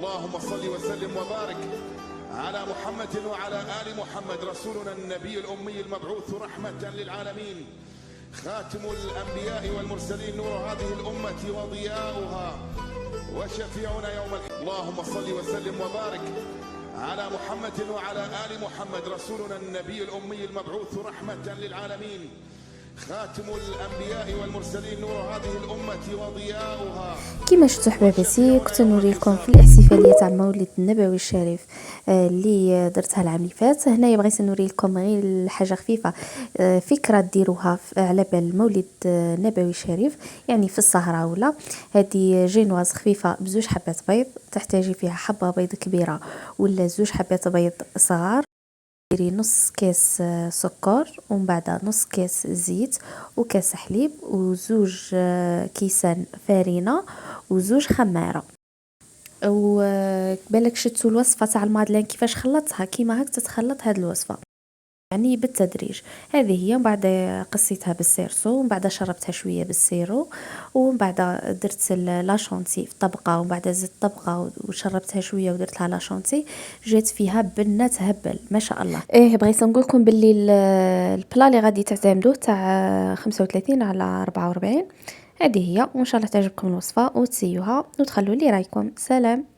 اللهم صل وسلم وبارك على محمد وعلى آل محمد رسولنا النبي الأمي المبعوث رحمة للعالمين خاتم الأنبياء والمرسلين نور هذه الأمة وضياؤها وشفيعنا يوم اللهم صل وسلم وبارك على محمد وعلى آل محمد رسولنا النبي الأمي المبعوث رحمة للعالمين خاتم الأنبياء والمرسلين نور هذه الأمة وضياؤها. كما شفتوا حباباتي كنت نوري لكم في الاحتفاليه تاع المولد النبوي الشريف اللي درتها العام اللي فات. هنايا بغيت نوري لكم غير حاجه خفيفه، فكره ديروها على بال المولد النبوي الشريف، يعني في السهره ولا هذه جينواز خفيفه بزوج حبات بيض، تحتاجي فيها حبه بيض كبيره ولا زوج حبات بيض صغار، ديري نص كاس سكر ومن بعد نص كاس زيت وكاس حليب وزوج كيسان فرينه وزوج خماره. وبالك شفتوا الوصفه تاع المادلين كيفاش خلطتها؟ كيما هاك تتخلط هاد الوصفه، يعني بالتدريج. هذه هي، ومن بعد قصيتها بالسيرسو ومن بعد شربتها شويه بالسيرو ومن بعد درت لاشونتي في طبقه ومن بعد زدت طبقه وشربتها شويه ودرت لها لاشونتي، جات فيها بنه تهبل ما شاء الله. بغيت نقول لكم باللي البلا اللي غادي تعتمدوه تاع 35 على 44 هذه هي، وان شاء الله تعجبكم الوصفه وتسيوها وتخلوا لي رايكم. سلام.